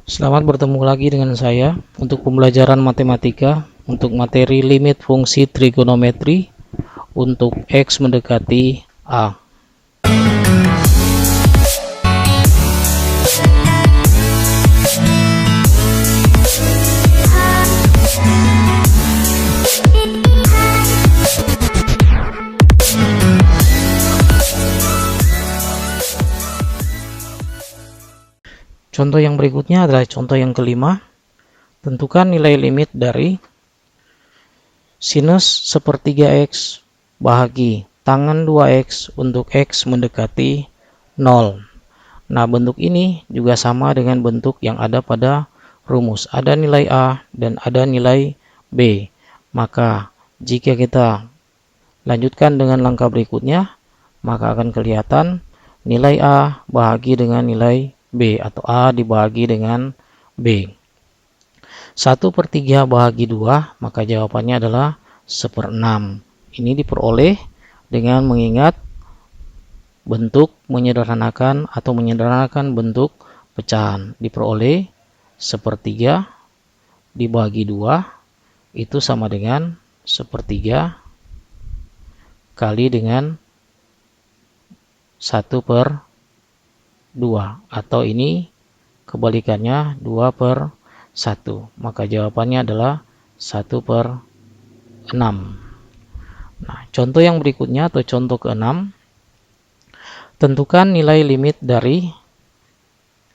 Selamat bertemu lagi dengan saya untuk pembelajaran matematika untuk materi limit fungsi trigonometri untuk X mendekati A. Contoh yang berikutnya adalah contoh yang kelima. Tentukan nilai limit dari sinus sepertiga X bahagi tangan 2X untuk X mendekati 0. Nah, bentuk ini juga sama dengan bentuk yang ada pada rumus. Ada nilai A dan ada nilai B. Maka jika kita lanjutkan dengan langkah berikutnya, maka akan kelihatan nilai A bahagi dengan nilai B atau A dibagi dengan B. 1/3 bahagi 2, maka jawabannya adalah 1/6. Ini diperoleh dengan mengingat bentuk menyederhanakan atau menyederhanakan bentuk pecahan. Diperoleh 1/3 dibagi 2 itu sama dengan 1/3 kali dengan 1/2, atau ini kebalikannya 2/1, maka jawabannya adalah 1/6. Nah, contoh yang berikutnya atau contoh ke-6, tentukan nilai limit dari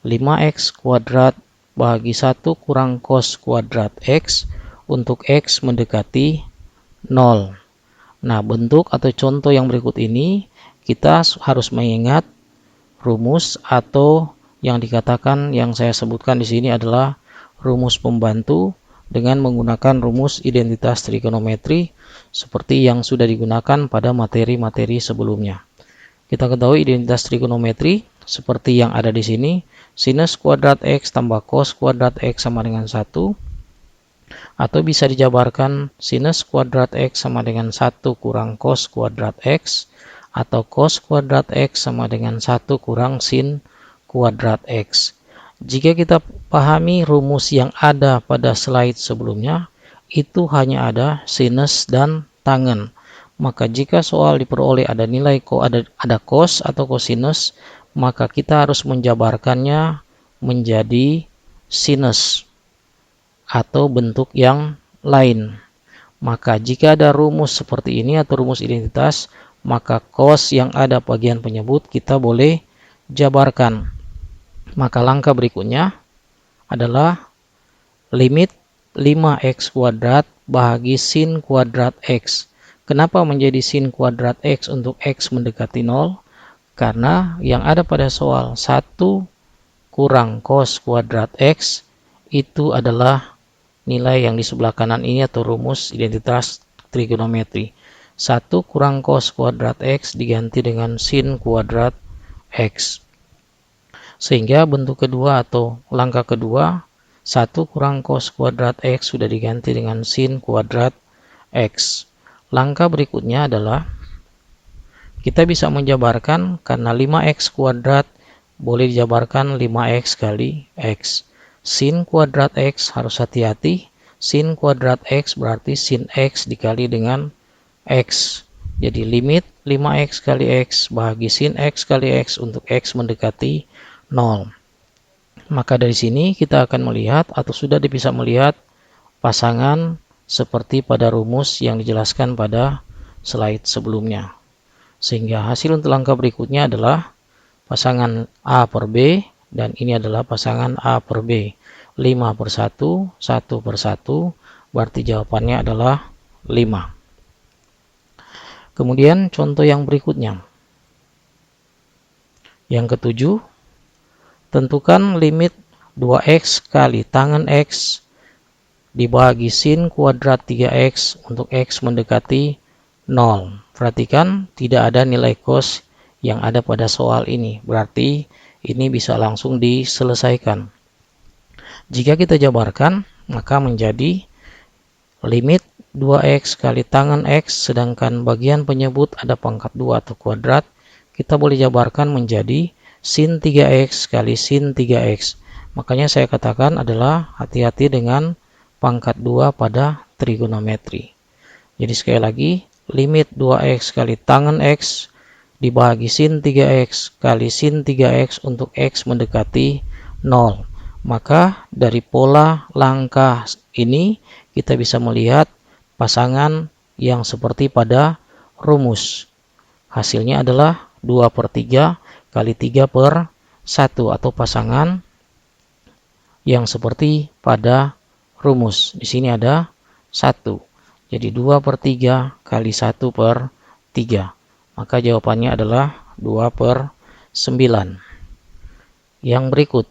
5x kuadrat bahagi 1 kurang cos kuadrat x untuk x mendekati 0. Nah, bentuk atau contoh yang berikut ini kita harus mengingat rumus atau yang dikatakan yang saya sebutkan di sini adalah rumus pembantu dengan menggunakan rumus identitas trigonometri seperti yang sudah digunakan pada materi-materi sebelumnya. Kita ketahui identitas trigonometri seperti yang ada di sini, sinus kuadrat X tambah cos kuadrat X sama dengan 1, atau bisa dijabarkan sinus kuadrat X sama dengan 1 kurang cos kuadrat X, atau cos kuadrat X sama dengan 1 kurang sin kuadrat X. Jika kita pahami rumus yang ada pada slide sebelumnya, itu hanya ada sinus dan tangen. Maka jika soal diperoleh ada nilai ada cos atau cosinus, maka kita harus menjabarkannya menjadi sinus atau bentuk yang lain. Maka jika ada rumus seperti ini atau rumus identitas, maka cos yang ada bagian penyebut kita boleh jabarkan. Maka langkah berikutnya adalah limit 5x kuadrat bahagi sin kuadrat x. Kenapa menjadi sin kuadrat x untuk x mendekati 0? Karena yang ada pada soal 1 kurang cos kuadrat x itu adalah nilai yang di sebelah kanan ini atau rumus identitas trigonometri. 1 kurang cos kuadrat X diganti dengan sin kuadrat X. Sehingga bentuk kedua atau langkah kedua, 1 kurang cos kuadrat X sudah diganti dengan sin kuadrat X. Langkah berikutnya adalah kita bisa menjabarkan karena 5x kuadrat boleh dijabarkan 5x kali X. Sin kuadrat X harus hati-hati. Sin kuadrat X berarti sin X dikali dengan X. Jadi limit 5x kali X bahagi sin X kali X untuk X mendekati 0. Maka dari sini kita akan melihat atau sudah bisa melihat pasangan seperti pada rumus yang dijelaskan pada slide sebelumnya. Sehingga hasil untuk langkah berikutnya adalah pasangan A per B dan ini adalah pasangan A per B. 5/1, 1/1, berarti jawabannya adalah 5. Kemudian contoh yang berikutnya. Yang ketujuh, tentukan limit 2x kali tangen X dibagi sin kuadrat 3x untuk X mendekati 0. Perhatikan tidak ada nilai cos yang ada pada soal ini. Berarti ini bisa langsung diselesaikan. Jika kita jabarkan, maka menjadi limit 2x kali tangen X, sedangkan bagian penyebut ada pangkat 2 atau kuadrat, kita boleh jabarkan menjadi sin 3x kali sin 3x. Makanya saya katakan adalah hati-hati dengan pangkat 2 pada trigonometri. Jadi sekali lagi, limit 2x kali tangen x dibagi sin 3x kali sin 3x untuk x mendekati 0. Maka dari pola langkah ini kita bisa melihat pasangan yang seperti pada rumus. Hasilnya adalah 2/3 kali 3/1 atau pasangan yang seperti pada rumus. Di sini ada 1. Jadi 2/3 kali 1/3. Maka jawabannya adalah 2/9. Yang berikut.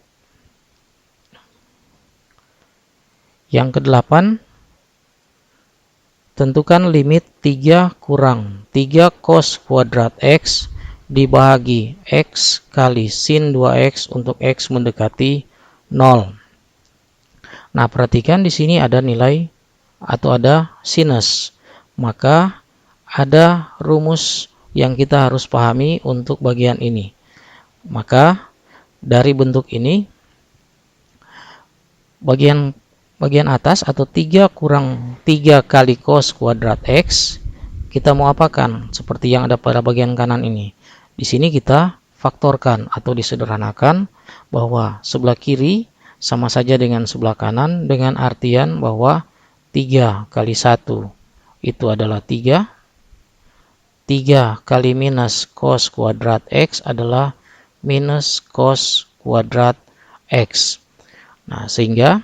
Yang ke-8. Tentukan limit 3 kurang 3 cos kuadrat x dibagi x kali sin 2x untuk x mendekati 0. Nah, perhatikan di sini ada nilai atau ada sinus. Maka ada rumus yang kita harus pahami untuk bagian ini. Maka dari bentuk ini, bagian atas atau 3 kurang 3 kali cos kuadrat x, kita mau apakan? Seperti yang ada pada bagian kanan ini. Di sini kita faktorkan atau disederhanakan bahwa sebelah kiri sama saja dengan sebelah kanan, dengan artian bahwa 3 kali 1 itu adalah 3. 3 kali minus cos kuadrat x adalah minus cos kuadrat x. Nah, sehingga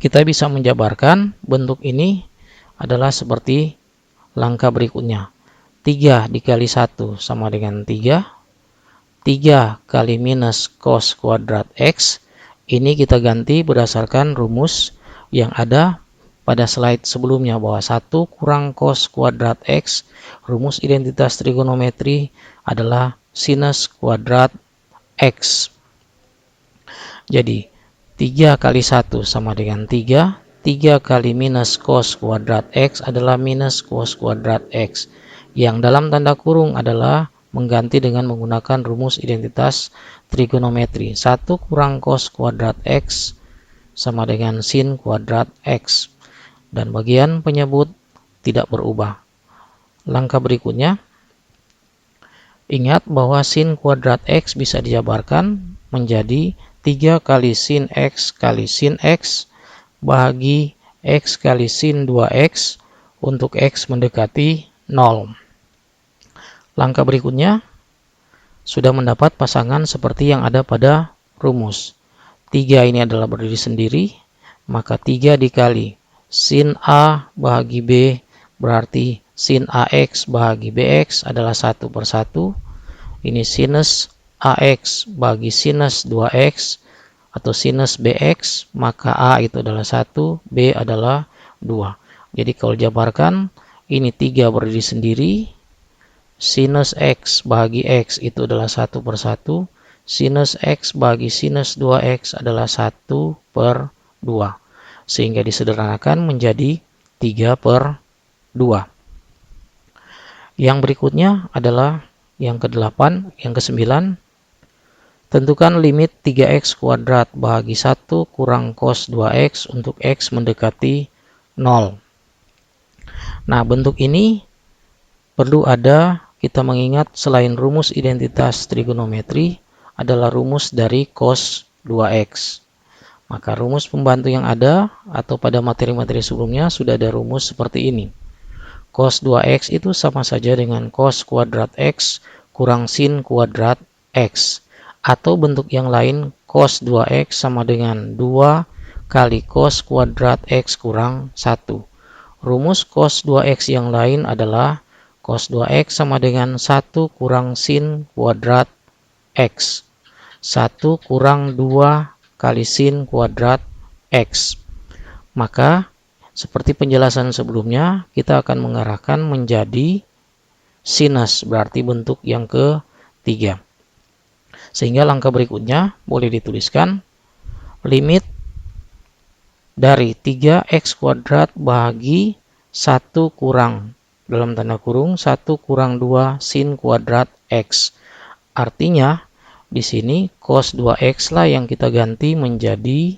kita bisa menjabarkan bentuk ini adalah seperti langkah berikutnya. 3 dikali 1 sama dengan 3. 3 kali minus cos kuadrat x. Ini kita ganti berdasarkan rumus yang ada pada slide sebelumnya, bahwa 1 kurang cos kuadrat x, rumus identitas trigonometri adalah sinus kuadrat x. Jadi 3 kali 1 sama dengan 3. 3 kali minus cos kuadrat x adalah minus cos kuadrat x. Yang dalam tanda kurung adalah mengganti dengan menggunakan rumus identitas trigonometri. 1 kurang cos kuadrat x sama dengan sin kuadrat x. Dan bagian penyebut tidak berubah. Langkah berikutnya, ingat bahwa sin kuadrat x bisa dijabarkan menjadi 3 kali sin x kali sin x bagi x kali sin 2x untuk x mendekati 0. Langkah berikutnya, sudah mendapat pasangan seperti yang ada pada rumus. 3 ini adalah berdiri sendiri, maka 3 dikali sin A bahagi B berarti sin AX bahagi BX adalah 1/1. Ini sinus AX bagi sinus 2X atau sinus BX, maka A itu adalah 1, B adalah 2. Jadi kalau jabarkan, ini 3 berdiri sendiri, sinus X bahagi X itu adalah 1/1, sinus X bagi sinus 2X adalah 1/2. Sehingga disederhanakan menjadi 3/2. Yang berikutnya adalah yang ke-8, yang ke-9. Tentukan limit 3x kuadrat bahagi 1 kurang cos 2x untuk x mendekati 0. Nah, bentuk ini perlu ada, kita mengingat selain rumus identitas trigonometri adalah rumus dari cos 2x. Maka rumus pembantu yang ada atau pada materi-materi sebelumnya sudah ada rumus seperti ini. Cos 2x itu sama saja dengan cos kuadrat x kurang sin kuadrat x. Atau bentuk yang lain, cos 2x sama dengan 2 kali cos kuadrat x kurang 1. Rumus cos 2x yang lain adalah cos 2x sama dengan 1 kurang sin kuadrat x. 1 kurang 2 kali sin kuadrat x. Maka seperti penjelasan sebelumnya, kita akan mengarahkan menjadi sinus, berarti bentuk yang ketiga. Sehingga langkah berikutnya boleh dituliskan limit dari 3x kuadrat bahagi 1 kurang, dalam tanda kurung, 1 kurang 2 sin kuadrat x. Artinya di sini cos 2x lah yang kita ganti menjadi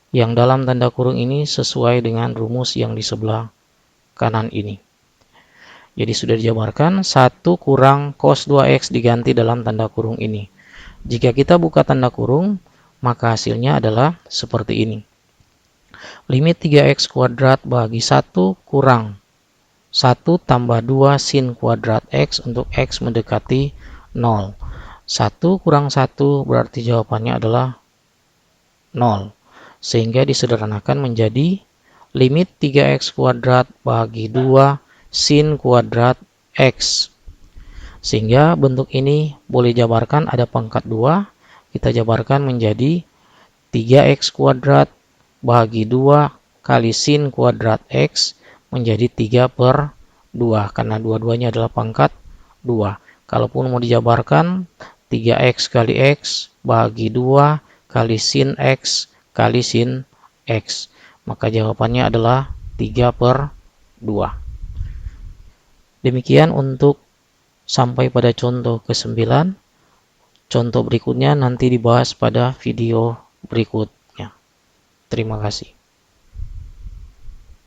yang dalam tanda kurung ini sesuai dengan rumus yang di sebelah kanan ini. Jadi sudah dijabarkan 1 kurang cos 2x diganti dalam tanda kurung ini. Jika kita buka tanda kurung, maka hasilnya adalah seperti ini. Limit 3x kuadrat bagi 1 kurang 1 tambah 2 sin kuadrat x untuk x mendekati 0. 1 kurang 1 berarti jawabannya adalah 0. Sehingga disederhanakan menjadi limit 3x kuadrat bagi 2 sin kuadrat x. Sehingga bentuk ini boleh jabarkan ada pangkat 2. Kita jabarkan menjadi 3x kuadrat bagi 2 kali sin kuadrat x menjadi 3/2. Karena dua-duanya adalah pangkat 2. Kalaupun mau dijabarkan 3x kali x bagi 2 kali sin x kali sin x. Maka jawabannya adalah 3/2. Demikian untuk sampai pada contoh ke-9. Contoh berikutnya nanti dibahas pada video berikutnya. Terima kasih.